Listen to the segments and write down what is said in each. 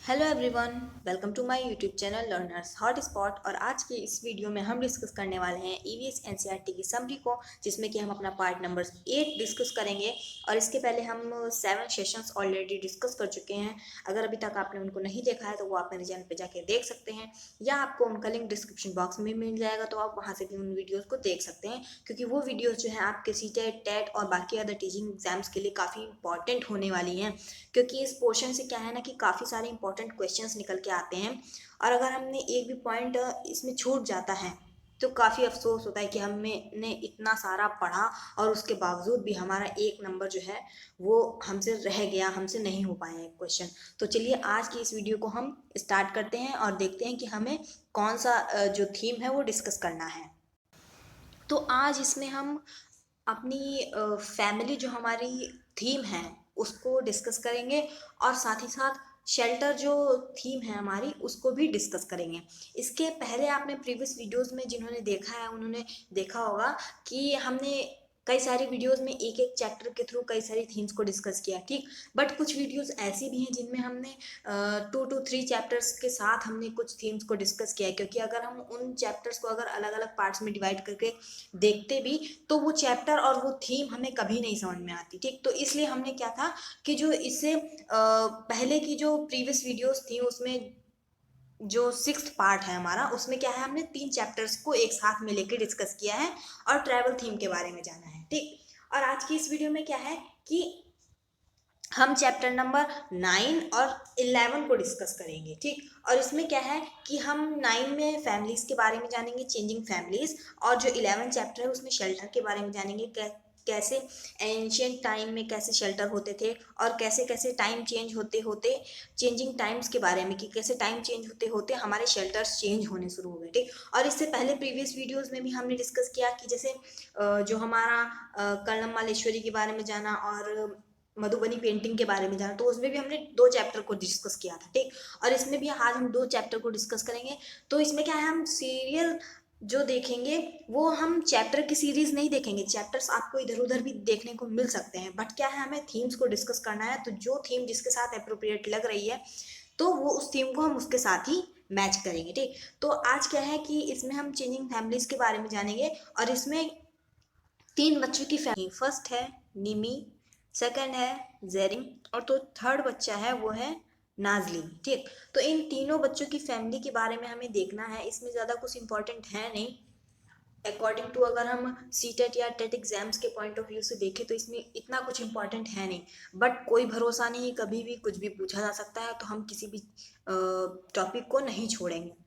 Hello everyone, welcome to my YouTube channel learners hot spot. और आज के इस वीडियो में हम डिस्कस करने वाले हैं ईवीएस एनसीईआरटी की समरी को, जिसमें कि हम अपना पार्ट नंबर 8 डिस्कस करेंगे। और इसके पहले हम 7 सेशंस ऑलरेडी डिस्कस कर चुके हैं। अगर अभी तक आपने उनको नहीं देखा है तो वो आप मेरे चैनल पर जाके देख सकते हैं, या आपको उनका लिंक डिस्क्रिप्शन बॉक्स में मिल जाएगा, तो आप वहाँ से भी उन वीडियोज़ को देख सकते हैं। क्योंकि वो वीडियोज़ जो है आपके सीटेट, टेट और बाकी अदर टीचिंग एग्जाम्स के लिए काफ़ी इंपॉर्टेंट होने वाली हैं। क्योंकि इस पोर्शन से क्या है ना कि काफ़ी सारे इंपॉर्टेंट क्वेश्चंस निकल के आते हैं, और अगर हमने एक भी पॉइंट इसमें छूट जाता है तो काफ़ी अफसोस होता है कि हमने इतना सारा पढ़ा और उसके बावजूद भी हमारा एक नंबर जो है वो हमसे रह गया, हमसे नहीं हो पाया एक क्वेश्चन। तो चलिए आज की इस वीडियो को हम स्टार्ट करते हैं और देखते हैं कि हमें कौन सा जो थीम है वो डिस्कस करना है। तो आज इसमें हम अपनी फैमिली जो हमारी थीम है उसको डिस्कस करेंगे, और साथ ही साथ शेल्टर जो थीम है हमारी उसको भी डिस्कस करेंगे। इसके पहले आपने प्रीवियस वीडियोस में जिन्होंने देखा है उन्होंने देखा होगा कि हमने कई सारी वीडियोस में एक एक चैप्टर के थ्रू कई सारी थीम्स को डिस्कस किया, ठीक। बट कुछ वीडियोस ऐसी भी हैं जिनमें हमने 2 to 3 चैप्टर्स के साथ हमने कुछ थीम्स को डिस्कस किया है। क्योंकि अगर हम उन चैप्टर्स को अगर अलग अलग पार्ट्स में डिवाइड करके देखते भी तो वो चैप्टर और वो थीम हमें कभी नहीं समझ में आती, ठीक। तो इसलिए हमने क्या था कि जो इससे पहले की जो प्रीवियस वीडियोस थी उसमें जो 6th पार्ट है हमारा, उसमें क्या है हमने 3 चैप्टर्स को एक साथ में लेकर डिस्कस किया है और ट्रैवल थीम के बारे में जाना है, ठीक। और आज की इस वीडियो में क्या है कि हम चैप्टर नंबर 9 और 11 को डिस्कस करेंगे, ठीक। और इसमें क्या है कि हम 9 में फैमिलीज के बारे में जानेंगे, चेंजिंग फैमिलीज, और जो 11 चैप्टर है उसमें शेल्टर के बारे में जानेंगे, कैसे एंशियंट टाइम में कैसे शेल्टर होते थे और कैसे कैसे टाइम चेंज होते होते, चेंजिंग टाइम्स के बारे में कि कैसे टाइम चेंज होते होते हमारे शेल्टर्स चेंज होने शुरू हो गए, ठीक। और इससे पहले प्रीवियस वीडियोस में भी हमने डिस्कस किया कि जैसे जो हमारा कर्णम मालेश्वरी के बारे में जाना और मधुबनी पेंटिंग के बारे में जाना, तो उसमें भी हमने 2 चैप्टर को डिस्कस किया था, ठीक। और इसमें भी आज हम 2 चैप्टर को डिस्कस करेंगे। तो इसमें क्या है, हम सीरियल जो देखेंगे वो हम चैप्टर की सीरीज नहीं देखेंगे। चैप्टर्स आपको इधर उधर भी देखने को मिल सकते हैं, बट क्या है हमें थीम्स को डिस्कस करना है। तो जो थीम जिसके साथ अप्रोप्रिएट लग रही है तो वो उस थीम को हम उसके साथ ही मैच करेंगे, ठीक। तो आज क्या है कि इसमें हम चेंजिंग फैमिलीज के बारे में जानेंगे, और इसमें 3 बच्चों की फैमिली, फर्स्ट है निमी, सेकंड है जेरिन, और तो थर्ड बच्चा है वो है नाजली, ठीक। तो इन तीनों बच्चों की फैमिली के बारे में हमें देखना है। इसमें ज़्यादा कुछ इंपॉर्टेंट है नहीं अकॉर्डिंग टू, अगर हम सीटेट या टेट एग्जाम्स के पॉइंट ऑफ व्यू से देखें तो इसमें इतना कुछ इंपॉर्टेंट है नहीं। बट कोई भरोसा नहीं, कभी भी कुछ भी पूछा जा सकता है, तो हम किसी भी टॉपिक को नहीं छोड़ेंगे।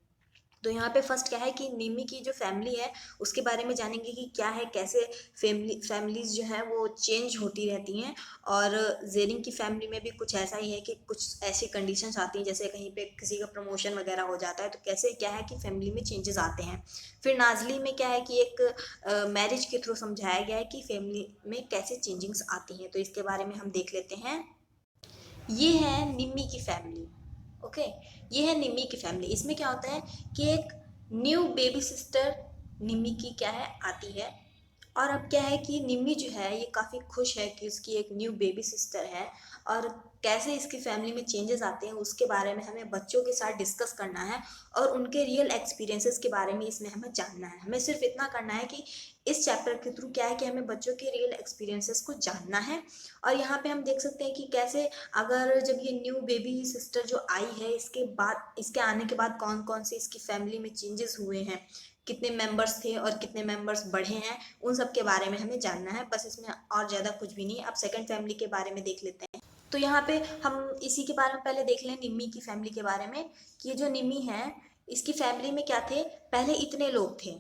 तो यहाँ पे फर्स्ट क्या है कि निमी की जो फैमिली है उसके बारे में जानेंगे कि क्या है, कैसे फैमिलीज जो है वो चेंज होती रहती हैं। और जेरिन की फैमिली में भी कुछ ऐसा ही है कि कुछ ऐसी कंडीशंस आती हैं, जैसे कहीं पे किसी का प्रमोशन वगैरह हो जाता है, तो कैसे क्या है कि फैमिली में चेंजेस आते हैं। फिर नाजली में क्या है कि एक मैरिज के थ्रू समझाया गया है कि फैमिली में कैसे चेंजिंग्स आती हैं। तो इसके बारे में हम देख लेते हैं। ये है निम्मी की फैमिली, ओके। ये है निम्मी की फैमिली। इसमें क्या होता है कि एक न्यू बेबी सिस्टर निम्मी की क्या है आती है। और अब क्या है कि निम्मी जो है ये काफ़ी खुश है कि उसकी एक न्यू बेबी सिस्टर है, और कैसे इसकी फैमिली में चेंजेस आते हैं उसके बारे में हमें बच्चों के साथ डिस्कस करना है, और उनके रियल एक्सपीरियंसेस के बारे में इसमें हमें जानना है। हमें सिर्फ इतना करना है कि इस चैप्टर के थ्रू क्या है कि हमें बच्चों के रियल एक्सपीरियंसेस को जानना है। और यहाँ पे हम देख सकते हैं कि कैसे अगर जब ये न्यू बेबी सिस्टर जो आई है इसके बाद, इसके आने के बाद कौन कौन से इसकी फैमिली में चेंजेस हुए हैं, कितने मेंबर्स थे और कितने मेंबर्स बढ़े हैं, उन सब के बारे में हमें जानना है। बस इसमें और ज़्यादा कुछ भी नहीं। अब सेकंड फैमिली के बारे में देख लेते हैं। तो यहाँ पे हम इसी के बारे में पहले देख लें, निम्मी की फैमिली के बारे में, कि ये जो निम्मी है इसकी फैमिली में क्या थे। पहले इतने लोग थे,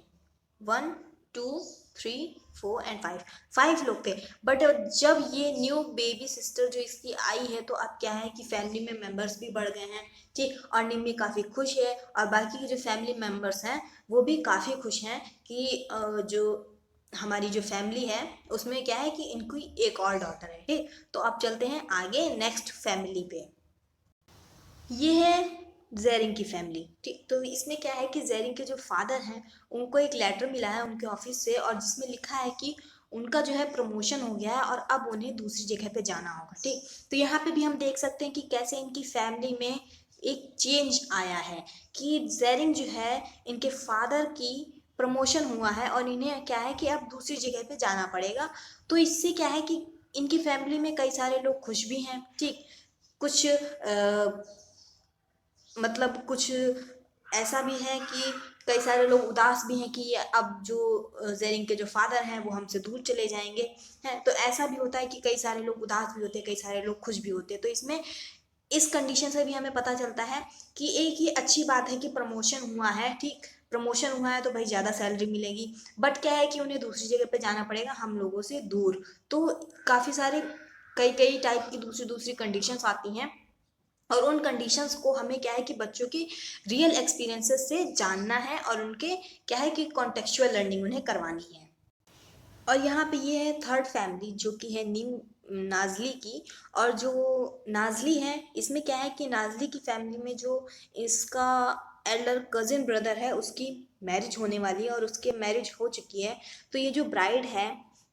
1 2 3 4 एंड 5, 5 लोग थे। बट जब ये न्यू बेबी सिस्टर जो इसकी आई है तो अब क्या है कि फैमिली में मेंबर्स भी बढ़ गए हैं, ठीक। और निम्मी काफ़ी खुश है, और बाकी के जो फैमिली मेंबर्स हैं वो भी काफ़ी खुश हैं कि जो हमारी जो फैमिली है उसमें क्या है कि इनकी एक और डॉटर है, ठीक। तो अब चलते हैं आगे नेक्स्ट फैमिली पे। ये है जेरिन की फैमिली, ठीक। तो इसमें क्या है कि जेरिन के जो फादर हैं उनको एक लेटर मिला है उनके ऑफिस से, और जिसमें लिखा है कि उनका जो है प्रमोशन हो गया है और अब उन्हें दूसरी जगह पे जाना होगा, ठीक। तो यहाँ पे भी हम देख सकते हैं कि कैसे इनकी फैमिली में एक चेंज आया है कि ज़ेरिन जो है, इनके फादर की प्रमोशन हुआ है और इन्हें क्या है कि अब दूसरी जगह पे जाना पड़ेगा। तो इससे क्या है कि इनकी फैमिली में कई सारे लोग खुश भी हैं, ठीक, कुछ मतलब कुछ ऐसा भी है कि कई सारे लोग उदास भी हैं कि अब जो ज़ेरिन के जो फादर हैं वो हमसे दूर चले जाएंगे हैं। तो ऐसा भी होता है कि कई सारे लोग उदास भी होते हैं, कई सारे लोग खुश भी होते हैं। तो इसमें इस कंडीशन से भी हमें पता चलता है कि एक ये अच्छी बात है कि प्रमोशन हुआ है, ठीक, प्रमोशन हुआ है तो भाई ज़्यादा सैलरी मिलेगी, बट क्या है कि उन्हें दूसरी जगह पे जाना पड़ेगा हम लोगों से दूर। तो काफ़ी सारे कई कई टाइप की दूसरी दूसरी कंडीशंस आती हैं और उन कंडीशंस को हमें क्या है कि बच्चों की रियल एक्सपीरियंसेस से जानना है और उनके क्या है कि कॉन्टेक्चुअल लर्निंग उन्हें करवानी है। और यहाँ पे ये है थर्ड फैमिली जो कि है न्यू नाजली की। और जो नाजली है इसमें क्या है कि नाजली की फैमिली में जो इसका एल्डर कजिन ब्रदर है उसकी मैरिज होने वाली है और उसके मैरिज हो चुकी है। तो ये जो ब्राइड है,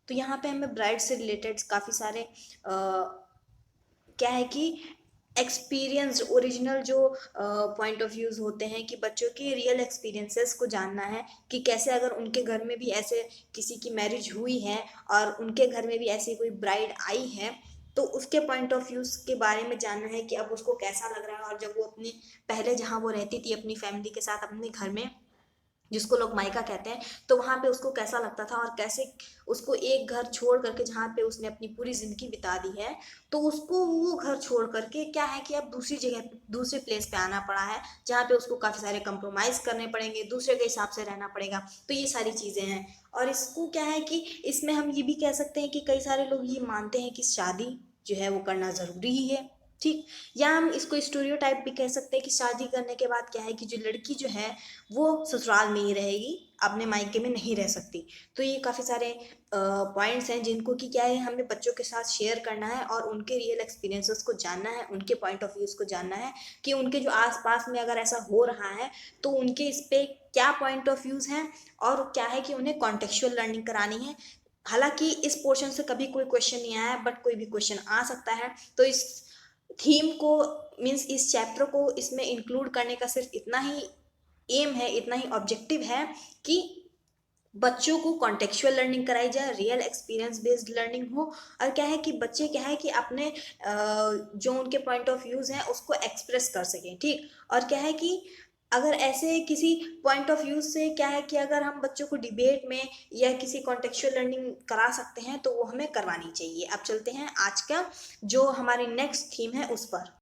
तो यहाँ पे हमें ब्राइड से रिलेटेड काफ़ी सारे क्या है कि एक्सपीरियंस्ड ओरिजिनल जो पॉइंट ऑफ व्यूज़ होते हैं कि बच्चों के रियल एक्सपीरियंसेस को जानना है कि कैसे अगर उनके घर में भी ऐसे किसी की मैरिज हुई है और उनके घर में भी ऐसी कोई ब्राइड आई है, तो उसके पॉइंट ऑफ व्यूज़ के बारे में जानना है कि अब उसको कैसा लग रहा है। और जब वो अपने पहले जहाँ वो रहती थी अपनी फैमिली के साथ अपने घर में, जिसको लोग मायका कहते हैं, तो वहाँ पे उसको कैसा लगता था और कैसे उसको एक घर छोड़ करके जहाँ पे उसने अपनी पूरी ज़िंदगी बिता दी है, तो उसको वो घर छोड़ करके क्या है कि अब दूसरी जगह दूसरे प्लेस पे आना पड़ा है जहाँ पे उसको काफ़ी सारे कंप्रोमाइज़ करने पड़ेंगे, दूसरे के हिसाब से रहना पड़ेगा। तो ये सारी चीज़ें हैं। और इसको क्या है कि इसमें हम ये भी कह सकते हैं कि कई सारे लोग ये मानते हैं कि शादी जो है वो करना ज़रूरी ही है, ठीक। या हम इसको स्टीरियोटाइप भी कह सकते हैं कि शादी करने के बाद क्या है कि जो लड़की जो है वो ससुराल में ही रहेगी, अपने मायके में नहीं रह सकती। तो ये काफ़ी सारे पॉइंट्स हैं जिनको कि क्या है हमें बच्चों के साथ शेयर करना है और उनके रियल एक्सपीरियंसेस को जानना है, उनके पॉइंट ऑफ व्यूज़ को जानना है कि उनके जो आसपास में अगर ऐसा हो रहा है तो उनके इस पे क्या पॉइंट ऑफ व्यूज़ हैं और क्या है कि उन्हें कॉन्टेक्चुअल लर्निंग करानी है। हालांकि इस पोर्शन से कभी कोई क्वेश्चन नहीं आया, बट कोई भी क्वेश्चन आ सकता है। तो इस थीम को मीन्स इस चैप्टर को इसमें इंक्लूड करने का सिर्फ इतना ही एम है, इतना ही ऑब्जेक्टिव है कि बच्चों को कॉन्टेक्चुअल लर्निंग कराई जाए, रियल एक्सपीरियंस बेस्ड लर्निंग हो। और क्या है कि बच्चे क्या है कि अपने जो उनके पॉइंट ऑफ व्यूज़ हैं उसको एक्सप्रेस कर सकें, ठीक। और क्या है कि अगर ऐसे किसी पॉइंट ऑफ व्यू से क्या है कि अगर हम बच्चों को डिबेट में या किसी कॉन्टेक्चुअल लर्निंग करा सकते हैं तो वो हमें करवानी चाहिए। अब चलते हैं आज का जो हमारी नेक्स्ट थीम है उस पर।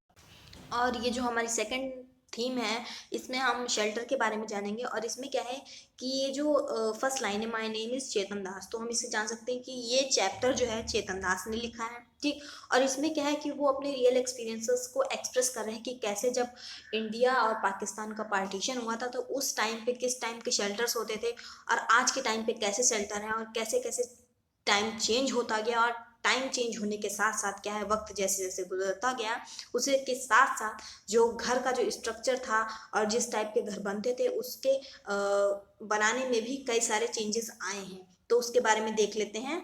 और ये जो हमारी सेकंड थीम है इसमें हम शेल्टर के बारे में जानेंगे। और इसमें क्या है कि ये जो फर्स्ट लाइन है, माय नेम इज़ चेतन दास, तो हम इससे जान सकते हैं कि ये चैप्टर जो है चेतन दास ने लिखा है, ठीक। और इसमें क्या है कि वो अपने रियल एक्सपीरियंसेस को एक्सप्रेस कर रहे हैं कि कैसे जब इंडिया और पाकिस्तान का पार्टीशन हुआ था तो उस टाइम पे किस टाइम के शेल्टर्स होते थे और आज के टाइम पे कैसे शेल्टर हैं और कैसे कैसे टाइम चेंज होता गया। और टाइम चेंज होने के साथ साथ क्या है वक्त जैसे जैसे गुजरता गया उसे के साथ साथ जो घर का जो स्ट्रक्चर था और जिस टाइप के घर बनते थे उसके बनाने में भी कई सारे चेंजेस आए हैं। तो उसके बारे में देख लेते हैं।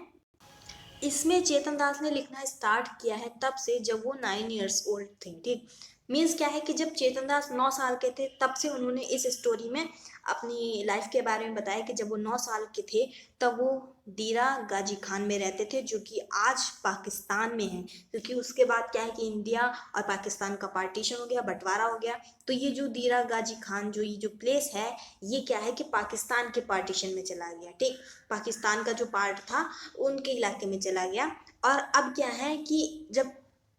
इसमें चेतन दास ने लिखना स्टार्ट किया है तब से जब वो 9 years ओल्ड थे, ठीक। मीन्स क्या है कि जब चेतन दास 9 साल के थे तब से उन्होंने इस स्टोरी में अपनी लाइफ के बारे में बताया कि जब वो 9 साल के थे तब वो दीरा गाजी खान में रहते थे जो कि आज पाकिस्तान में है, क्योंकि उसके बाद क्या है कि इंडिया और पाकिस्तान का पार्टीशन हो गया, बंटवारा हो गया। तो ये जो दीरा गाजी खान जो ये जो प्लेस है ये क्या है कि पाकिस्तान के पार्टीशन में चला गया, ठीक। पाकिस्तान का जो पार्ट था उनके इलाके में चला गया। और अब क्या है कि जब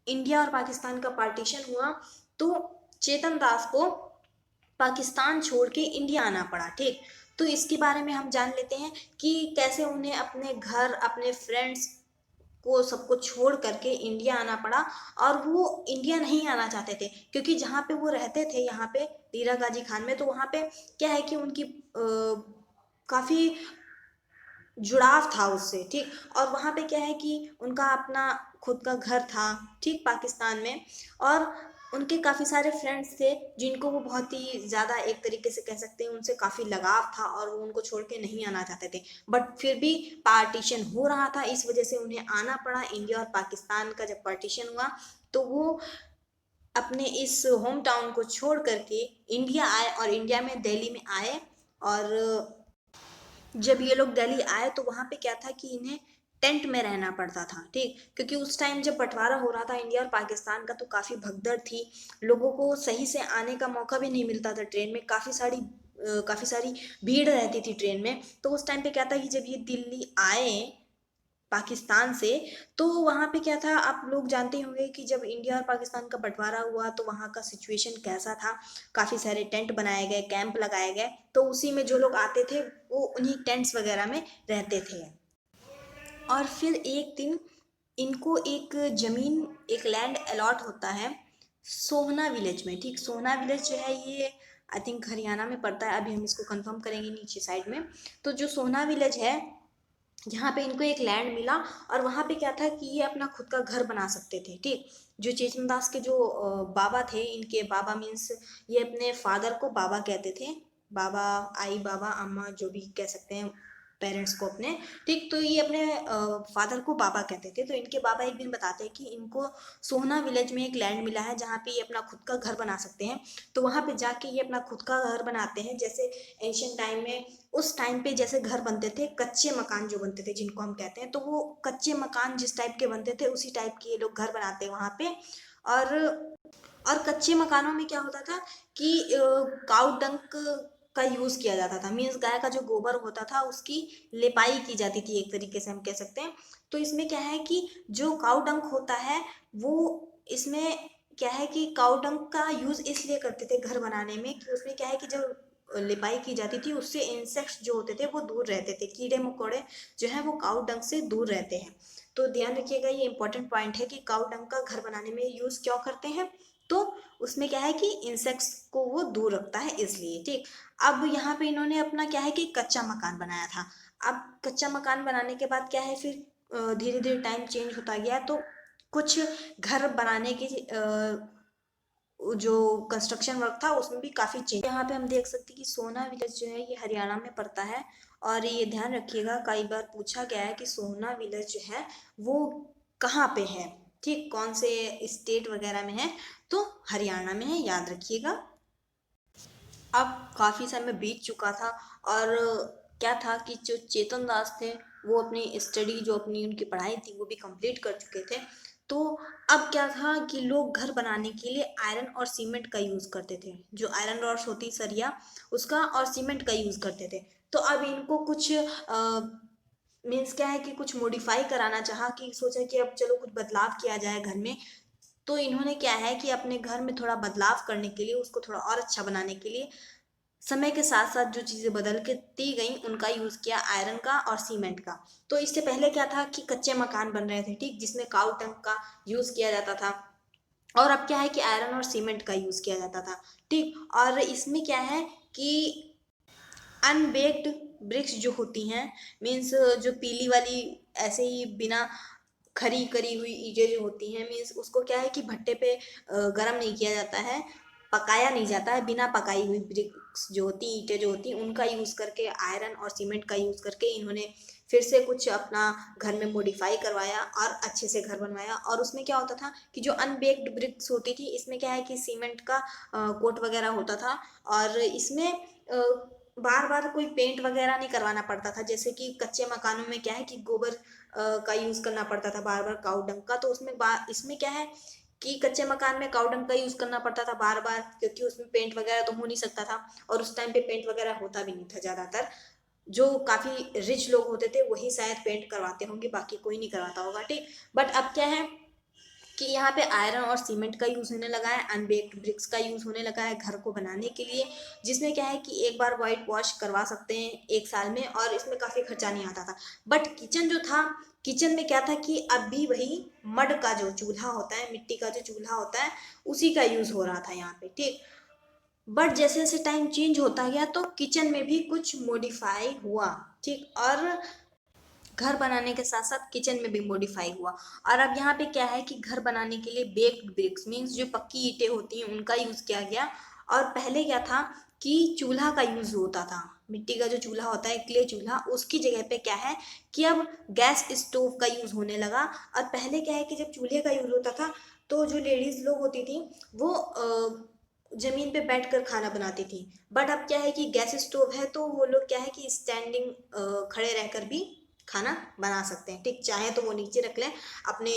इंडिया और पाकिस्तान का पार्टीशन हुआ तो चेतन दास को पाकिस्तान छोड़ के इंडिया आना पड़ा, ठीक। तो इसके बारे में हम जान लेते हैं कि कैसे उन्हें अपने घर अपने फ्रेंड्स को सबको छोड़ करके इंडिया आना पड़ा। और वो इंडिया नहीं आना चाहते थे क्योंकि जहाँ पे वो रहते थे यहाँ पे दीरा गाजी खान में, तो वहाँ पे क्या है कि उनकी काफ़ी जुड़ाव था उससे, ठीक। और वहाँ पे क्या है कि उनका अपना खुद का घर था, ठीक, पाकिस्तान में। और उनके काफ़ी सारे फ्रेंड्स थे जिनको वो बहुत ही ज़्यादा एक तरीके से कह सकते हैं उनसे काफ़ी लगाव था और वो उनको छोड़ के नहीं आना चाहते थे। बट फिर भी पार्टीशन हो रहा था इस वजह से उन्हें आना पड़ा। इंडिया और पाकिस्तान का जब पार्टीशन हुआ तो वो अपने इस होम टाउन को छोड़ करके इंडिया आए और इंडिया में दिल्ली में आए। और जब ये लोग दिल्ली आए तो वहाँ पे क्या था कि इन्हें टेंट में रहना पड़ता था, ठीक, क्योंकि उस टाइम जब बंटवारा हो रहा था इंडिया और पाकिस्तान का तो काफ़ी भगदड़ थी। लोगों को सही से आने का मौका भी नहीं मिलता था, ट्रेन में काफ़ी सारी भीड़ रहती थी ट्रेन में। तो उस टाइम पे क्या था कि जब ये दिल्ली आए पाकिस्तान से, तो वहाँ पे क्या था, आप लोग जानते ही होंगे कि जब इंडिया और पाकिस्तान का बंटवारा हुआ तो वहाँ का सिचुएशन कैसा था। काफ़ी सारे टेंट बनाए गए, कैंप लगाए गए, तो उसी में जो लोग आते थे वो उन्हीं टेंट्स वगैरह में रहते थे। और फिर एक दिन इनको एक ज़मीन, एक लैंड अलॉट होता है सोहना विलेज में, ठीक। सोहना विलेज जो है ये आई थिंक हरियाणा में पड़ता है, अभी हम इसको कंफर्म करेंगे नीचे साइड में। तो जो सोहना विलेज है, यहाँ पे इनको एक लैंड मिला और वहाँ पे क्या था कि ये अपना खुद का घर बना सकते थे, ठीक। जो चेतन दास के जो बाबा थे, इनके बाबा मीन्स ये अपने फादर को बाबा कहते थे। बाबा, आई, बाबा, अम्मा, जो भी कह सकते हैं पेरेंट्स को अपने, ठीक। तो ये अपने फादर को बाबा कहते थे। तो इनके बाबा एक दिन बताते हैं कि इनको सोहना विलेज में एक लैंड मिला है जहाँ पे ये अपना खुद का घर बना सकते हैं। तो वहाँ पे जाके ये अपना खुद का घर बनाते हैं। जैसे एंशियंट टाइम में, उस टाइम पे जैसे घर बनते थे, कच्चे मकान जो बनते थे जिनको हम कहते हैं, तो वो कच्चे मकान जिस टाइप के बनते थे उसी टाइप के ये लोग घर बनाते हैं वहाँ पे। और कच्चे मकानों में क्या होता था कि काउ डंक का यूज किया जाता था, मीन्स गाय का जो गोबर होता था उसकी लिपाई की जाती थी, एक तरीके से हम कह सकते हैं। तो इसमें क्या है कि जो काउ डंक होता है वो, इसमें क्या है कि काउ डंक का यूज इसलिए करते थे घर बनाने में कि उसमें क्या है कि जब लिपाई की जाती थी उससे इंसेक्ट्स जो होते थे वो दूर रहते थे, कीड़े मकोड़े जो है वो काउ डंक से दूर रहते हैं। तो ध्यान रखिएगा, ये इंपॉर्टेंट पॉइंट है कि काउ डंक का घर बनाने में यूज क्यों करते हैं। तो उसमें क्या है कि इंसेक्ट्स को वो दूर रखता है इसलिए, ठीक। अब यहाँ पे इन्होंने अपना क्या है कि कच्चा मकान बनाया था। अब कच्चा मकान बनाने के बाद क्या है, फिर धीरे धीरे टाइम चेंज होता गया तो कुछ घर बनाने की जो कंस्ट्रक्शन वर्क था उसमें भी काफ़ी चेंज। यहाँ पे हम देख सकते हैं कि सोना विलेज जो है ये हरियाणा में पड़ता है। और ये ध्यान रखिएगा, कई बार पूछा गया है कि सोना विलेज जो है वो कहाँ पे है, ठीक, कौन से स्टेट वगैरह में है, तो हरियाणा में है, याद रखिएगा। अब काफ़ी समय बीत चुका था और क्या था कि जो चेतन दास थे वो अपनी स्टडी, जो अपनी उनकी पढ़ाई थी वो भी कंप्लीट कर चुके थे। तो अब क्या था कि लोग घर बनाने के लिए आयरन और सीमेंट का यूज़ करते थे, जो आयरन रॉड्स होती सरिया उसका, और सीमेंट का यूज़ करते थे। तो अब इनको कुछ मीन्स क्या है कि कुछ मॉडिफाई कराना चाहा, कि सोचा कि अब चलो कुछ बदलाव किया जाए घर में। तो इन्होंने क्या है कि अपने घर में थोड़ा बदलाव करने के लिए, उसको थोड़ा और अच्छा बनाने के लिए समय के साथ साथ जो चीज़ें बदल के दी गई उनका यूज़ किया, आयरन का और सीमेंट का। तो इससे पहले क्या था कि कच्चे मकान बन रहे थे, ठीक, जिसमें काउ टंक का यूज़ किया जाता था। और अब क्या है कि आयरन और सीमेंट का यूज़ किया जाता था, ठीक। और इसमें क्या है कि अनबेक्ड ब्रिक्स जो होती हैं, मीन्स जो पीली वाली, ऐसे ही बिना खरी करी हुई ईंटें जो होती हैं, मीन्स उसको क्या है कि भट्टे पे गर्म नहीं किया जाता है, पकाया नहीं जाता है, बिना पकाई हुई ब्रिक्स जो होती, ईंटें जो होती, उनका यूज़ करके, आयरन और सीमेंट का यूज़ करके इन्होंने फिर से कुछ अपना घर में मॉडिफाई करवाया और अच्छे से घर बनवाया। और उसमें क्या होता था कि जो अनबेक्ड ब्रिक्स होती थी इसमें क्या है कि सीमेंट का कोट वगैरह होता था। और इसमें बार बार कोई पेंट वगैरह नहीं करवाना पड़ता था, जैसे कि कच्चे मकानों में क्या है कि गोबर का यूज़ करना पड़ता था बार बार, काऊ डंग का। तो उसमें इसमें क्या है कि कच्चे मकान में काऊ डंग का यूज़ करना पड़ता था बार बार, क्योंकि उसमें पेंट वगैरह तो हो नहीं सकता था। और उस टाइम पे पेंट वगैरह होता भी नहीं था ज़्यादातर, जो काफ़ी रिच लोग होते थे वही शायद पेंट करवाते होंगे, बाकी कोई नहीं करवाता होगा, ठीक। बट अब क्या है कि यहाँ पे आयरन और सीमेंट का यूज़ होने लगा है, अनबेक्ड ब्रिक्स का यूज़ होने लगा है घर को बनाने के लिए, जिसमें क्या है कि एक बार वाइट वॉश करवा सकते हैं एक साल में, और इसमें काफ़ी खर्चा नहीं आता था। बट किचन जो था, किचन में क्या था कि अब भी वही मड का जो चूल्हा होता है, मिट्टी का जो चूल्हा होता है, उसी का यूज़ हो रहा था यहाँ पे, ठीक। बट जैसे जैसे टाइम चेंज होता गया तो किचन में भी कुछ मॉडिफाई हुआ, ठीक। और घर बनाने के साथ साथ किचन में भी मॉडिफाई हुआ। और अब यहाँ पे क्या है कि घर बनाने के लिए बेक्ड ब्रिक्स, मीन्स जो पक्की ईंटें होती हैं उनका यूज़ किया गया। और पहले क्या था कि चूल्हा का यूज़ होता था, मिट्टी का जो चूल्हा होता है, क्ले चूल्हा, उसकी जगह पे क्या है कि अब गैस स्टोव का यूज़ होने लगा। और पहले क्या है कि जब चूल्हे का यूज़ होता था तो जो लेडीज़ लोग होती थी वो ज़मीन पे बैठकर खाना बनाती थी। बट अब क्या है कि गैस स्टोव है तो वो लोग क्या है कि स्टैंडिंग खड़े रहकर भी खाना बना सकते हैं, ठीक। चाहे तो वो नीचे रख लें अपने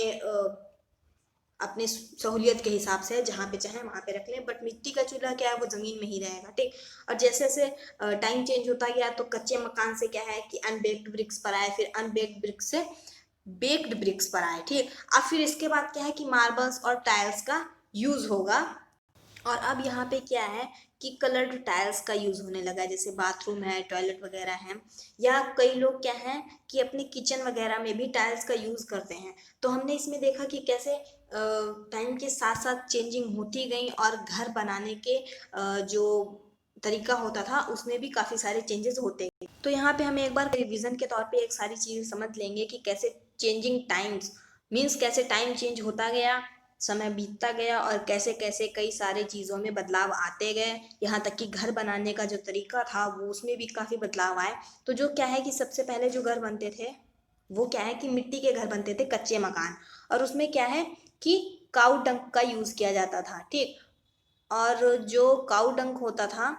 अपने सहूलियत के हिसाब से, जहाँ पे चाहे वहाँ पे रख लें, बट मिट्टी का चूल्हा क्या है वो ज़मीन में ही रहेगा, ठीक। और जैसे जैसे टाइम चेंज होता गया तो कच्चे मकान से क्या है कि अनबेक्ड ब्रिक्स पर आए, फिर अनबेक्ड ब्रिक्स से बेक्ड ब्रिक्स पर आए, ठीक। अब फिर इसके बाद क्या है कि मार्बल्स और टाइल्स का यूज़ होगा। और अब यहाँ पे क्या है कि कलर्ड टाइल्स का यूज़ होने लगा है, जैसे बाथरूम है, टॉयलेट वगैरह है, या कई लोग क्या है कि अपने किचन वगैरह में भी टाइल्स का यूज़ करते हैं। तो हमने इसमें देखा कि कैसे टाइम के साथ साथ चेंजिंग होती गई और घर बनाने के जो तरीका होता था उसमें भी काफ़ी सारे चेंजेस होते गए। तो यहाँ पे हम एक बार रिवीजन के तौर पे एक सारी चीज़ें समझ लेंगे कि कैसे चेंजिंग टाइम्स मीन्स कैसे टाइम चेंज होता गया, समय बीतता गया, और कैसे कैसे कई सारे चीज़ों में बदलाव आते गए, यहाँ तक कि घर बनाने का जो तरीका था वो उसमें भी काफ़ी बदलाव आए। तो जो क्या है कि सबसे पहले जो घर बनते थे वो क्या है कि मिट्टी के घर बनते थे, कच्चे मकान, और उसमें क्या है कि काऊ डंक का यूज़ किया जाता था, ठीक। और जो काऊ डंक होता था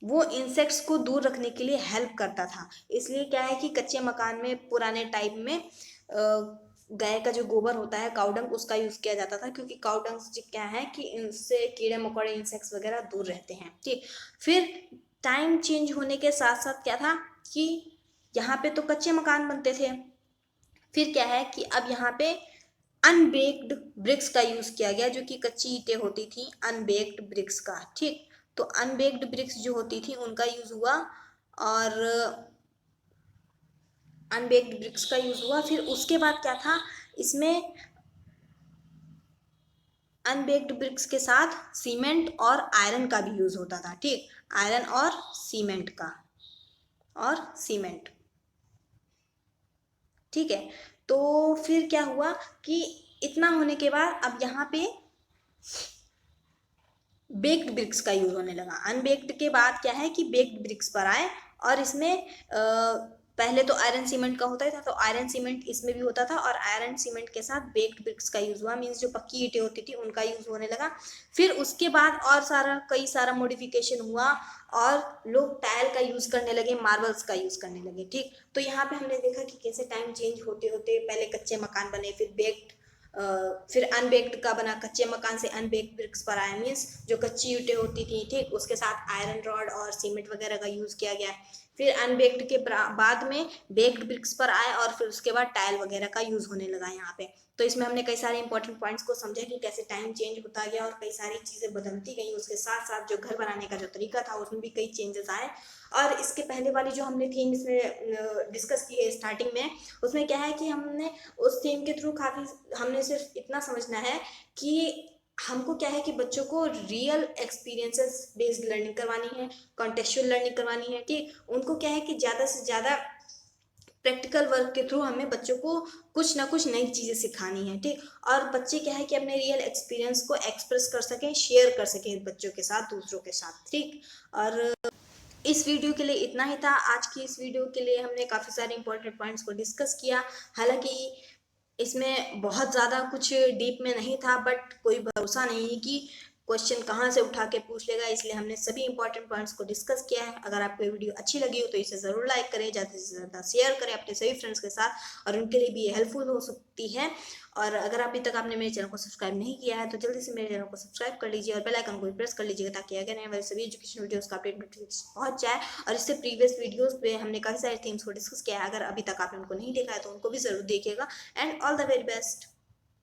वो इंसेक्ट्स को दूर रखने के लिए हेल्प करता था। इसलिए क्या है कि कच्चे मकान में पुराने टाइम में गाय का जो गोबर होता है काऊ डंक, उसका यूज़ किया जाता था, क्योंकि काऊ डंक से क्या है कि इनसे कीड़े मकोड़े इंसेक्ट्स वगैरह दूर रहते हैं, ठीक। फिर टाइम चेंज होने के साथ साथ क्या था कि यहाँ पे तो कच्चे मकान बनते थे, फिर क्या है कि अब यहाँ पे अनबेक्ड ब्रिक्स का यूज़ किया गया, जो कि कच्ची ईंटें होती थी, अनबेक्ड ब्रिक्स का, ठीक। तो अनबेक्ड ब्रिक्स जो होती थी उनका यूज़ हुआ, और अनबेक्ड ब्रिक्स का यूज़ हुआ। फिर उसके बाद क्या था इसमें अनबेक्ड ब्रिक्स के साथ सीमेंट और आयरन का भी यूज़ होता था, ठीक। आयरन और सीमेंट का, और सीमेंट, ठीक है। तो फिर क्या हुआ कि इतना होने के बाद अब यहाँ पे बेक्ड ब्रिक्स का यूज़ होने लगा। अनबेक्ड के बाद क्या है कि बेक्ड ब्रिक्स पर आए, और इसमें पहले तो आयरन सीमेंट का होता ही था, तो आयरन सीमेंट इसमें भी होता था, और आयरन सीमेंट के साथ बेक्ड ब्रिक्स का यूज़ हुआ, मीन्स जो पक्की ईंटें होती थी उनका यूज़ होने लगा। फिर उसके बाद और कई सारा मॉडिफिकेशन हुआ, और लोग टाइल का यूज़ करने लगे, मार्बल्स का यूज़ करने लगे, ठीक। तो यहाँ पे हमने देखा कि कैसे टाइम चेंज होते होते पहले कच्चे मकान बने, फिर बेक्ड, फिर अनबेक्ड का बना, कच्चे मकान से अनबेक्ड ब्रिक्स पर आया, मीन्स जो कच्ची ईंटें होती थी, ठीक, उसके साथ आयरन रॉड और सीमेंट वगैरह का यूज़ किया गया। फिर अनबेक्ड के बाद में बेक्ड ब्रिक्स पर आए, और फिर उसके बाद टाइल वगैरह का यूज़ होने लगा यहाँ पे। तो इसमें हमने कई सारे इंपॉर्टेंट पॉइंट्स को समझा कि कैसे टाइम चेंज होता गया और कई सारी चीज़ें बदलती गई, उसके साथ साथ जो घर बनाने का जो तरीका था उसमें भी कई चेंजेस आए। और इसके पहले वाली जो हमने थीम इसमें डिस्कस की है स्टार्टिंग में, उसमें क्या है कि हमने उस थीम के थ्रू काफ़ी, हमने सिर्फ इतना समझना है कि हमको क्या है कि बच्चों को रियल एक्सपीरियंसेस बेस्ड लर्निंग करवानी है, कॉन्टेक्चुअल लर्निंग करवानी है, ठीक। उनको क्या है कि ज़्यादा से ज़्यादा प्रैक्टिकल वर्क के थ्रू हमें बच्चों को कुछ ना कुछ नई चीज़ें सिखानी है, ठीक। और बच्चे क्या है कि अपने रियल एक्सपीरियंस को एक्सप्रेस कर सकें, शेयर कर सकें बच्चों के साथ, दूसरों के साथ, ठीक। और इस वीडियो के लिए इतना ही था। आज की इस वीडियो के लिए हमने काफ़ी सारे इंपॉर्टेंट पॉइंट्स को डिस्कस किया। हालांकि इसमें बहुत ज़्यादा कुछ डीप में नहीं था, बट कोई भरोसा नहीं है कि क्वेश्चन कहाँ से उठा के पूछ लेगा, इसलिए हमने सभी इंपॉर्टेंट पॉइंट्स को डिस्कस किया है। अगर आपको ये वीडियो अच्छी लगी हो तो इसे ज़रूर लाइक करें, ज़्यादा से ज़्यादा शेयर करें अपने सभी फ्रेंड्स के साथ, और उनके लिए भी ये हेल्पफुल हो सकती है। और अगर अभी तक आपने मेरे चैनल को सब्सक्राइब नहीं किया है तो जल्दी से मेरे चैनल को सब्सक्राइब कर लीजिए, और बेल आइकन को भी प्रेस कर लीजिएगा, ताकि आगे आने वाले सभी एजुकेशन वीडियोस का अपडेट नोटिफिकेशन पहुंच जाए। और इससे प्रीवियस वीडियोस पे हमने काफ़ी सारे थीम्स को डिस्कस किया है, अगर अभी तक आपने उनको नहीं देखा है तो उनको भी ज़रूर देखिएगा। And all the very best.